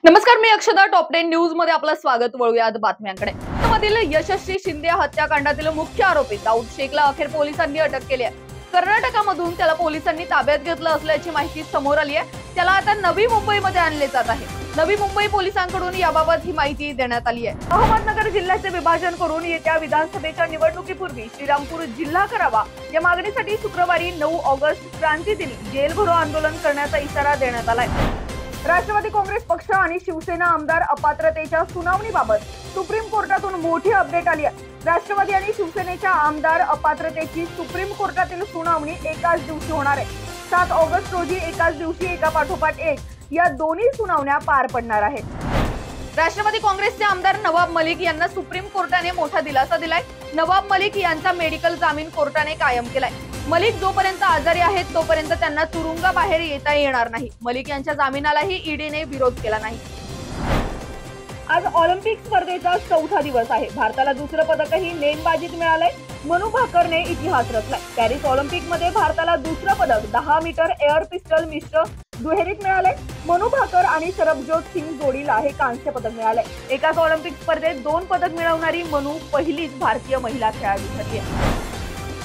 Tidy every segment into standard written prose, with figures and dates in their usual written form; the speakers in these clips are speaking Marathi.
नमस्कार, मी अक्षदा. टॉप 10 न्यूज मध्ये आपलं स्वागत. वळूयात बातम्यांकडे. मधील यशस्वी शिंदे हत्याकांडातील मुख्य आरोपी दाऊद शेखला अखेर पोलिसांनी अटक केली आहे. कर्नाटकामधून त्याला पोलिसांनी ताब्यात घेतलं असल्याची माहिती समोर आली आहे. त्याला आता नवी मुंबईमध्ये आणले जात आहे. नवी मुंबई पोलिसांकडून याबाबत ही माहिती देण्यात आली आहे. अहमदनगर जिल्ह्याचे विभाजन करून येत्या विधानसभेच्या निवडणुकीपूर्वी श्रीरामपूर जिल्हा करावा या मागणीसाठी शुक्रवारी 9 ऑगस्ट क्रांतीदिनी जेल भरो आंदोलन करण्याचा इशारा देण्यात आलाय. राष्ट्रवादी काँग्रेस पक्ष आणि शिवसेना आमदार अपात्रतेच्या सुनावणीबाबत सुप्रीम कोर्टातून मोठी अपडेट आली आहे. राष्ट्रवादी आणि शिवसेनेच्या आमदार अपात्रतेची सुप्रीम कोर्टातील सुनावणी एकाच दिवशी होणार आहे. 7 ऑगस्ट रोजी एकाच दिवशी एकापाठोपाठ एक या दोन्ही सुनावण्या पार पडणार आहेत. राष्ट्रवादी काँग्रेसचे आमदार नवाब मलिक यांना सुप्रीम कोर्टाने मोठा दिलासा दिलाय. नवाब मलिक यांचा मेडिकल जामीन कोर्टाने कायम केलाय. मलिक जोपर्यंत आजारी आहेत तोपर्यंत त्यांना तुरुंगाबाहेर येता येणार नाही. मलिक यांच्या जामिनालाही ईडीने विरोध केला नाही. आज ऑलिम्पिक स्पर्धेचा 4था दिवस आहे. भारताला दुसरं पदकही नेमबाजीत मिळालंय. मनू भाकरने इतिहास रचलाय. पॅरिस ऑलिम्पिक मध्ये भारताला दुसरं पदक 10 मीटर एअर पिस्टल मिश्र दुहेरीत मिळालंय. मनू भाकर आणि सरबजोत सिंग जोडीला हे कांस्य पदक मिळालंय. एकाच ऑलिम्पिक स्पर्धेत 2 पदक मिळवणारी मनू पहिलीच भारतीय महिला खेळाडू ठरली आहे.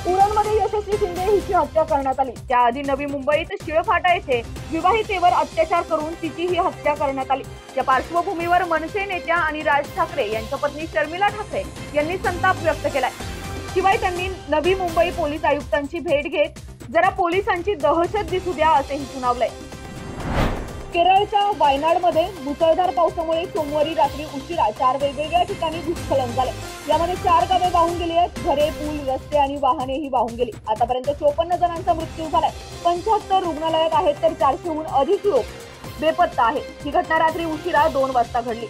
उरणमध्ये यशस्वी शिंदे हिची हत्या करण्यात आली. त्याआधी नवी मुंबईत शिळफाटा येथे विवाहितेवर अत्याचार करून तिची ही हत्या करण्यात आली. या पार्श्वभूमीवर मनसे नेत्या आणि राज ठाकरे यांच्या पत्नी शर्मिला ठाकरे यांनी संताप व्यक्त केलाय. शिवाय त्यांनी नवी मुंबई पोलीस आयुक्तांची भेट घेत जरा पोलिसांची दहशत दिसू द्या असेही सुनावलंय. केरळच्या वायनाडमध्ये मुसळधार पावसामुळे सोमवारी रात्री उशिरा 4 वेगवेगळ्या ठिकाणी भूस्खलन झाले. यामध्ये 4 गावे वाहून गेली आहेत. घरे, पूल, रस्ते आणि वाहनेही वाहून गेली. आतापर्यंत 54 जणांचा मृत्यू झालाय. 75 रुग्णालयात आहेत तर 400हून अधिक लोक बेपत्ता आहेत. ही घटना रात्री उशिरा 2 वाजता घडली.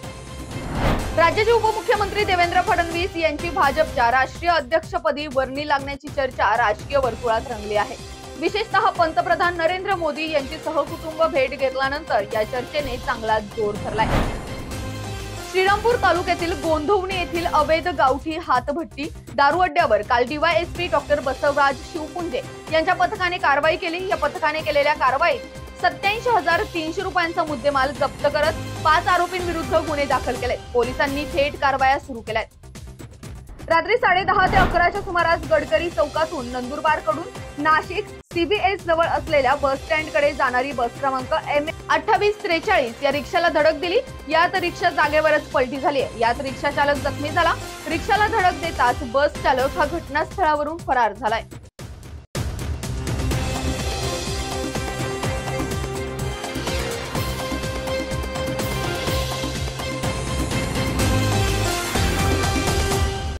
राज्याचे उपमुख्यमंत्री देवेंद्र फडणवीस यांची भाजपच्या राष्ट्रीय अध्यक्षपदी वर्णी लागण्याची चर्चा राजकीय वर्तुळात रंगली आहे. विशेषतः पंतप्रधान नरेंद्र मोदी यांची सहकुटुंब भेट घेतल्यानंतर या चर्चेने चांगला जोर धरलाय. श्रीरामपूर तालुक्यातील गोंधवणी येथील अवैध गावठी हातभट्टी दारू अड्ड्यावर काल डीवायएसपी डॉक्टर बसवराज शिवपुंजे यांच्या पथकाने कारवाई केली. या पथकाने केलेल्या कारवाईत 87,300 रुपयांचा मुद्देमाल जप्त करत 5 आरोपींविरुद्ध गुन्हे दाखल केले. पोलिसांनी थेट कारवाया सुरू केल्यात. रात्री 10:30 ते 11च्या सुमारास गडकरी चौकातून नंदुरबारकडून नाशिक सीबीएस जवळ असलेल्या बस स्टँड कडे जाणारी बस क्रमांक M2843 या रिक्षाला धडक दिली. यात रिक्षा जागेवरच पलटी झाली. यात रिक्षा चालक जखमी झाला. रिक्षाला धडक देताच बस चालक हा घटनास्थळावरून फरार झालाय.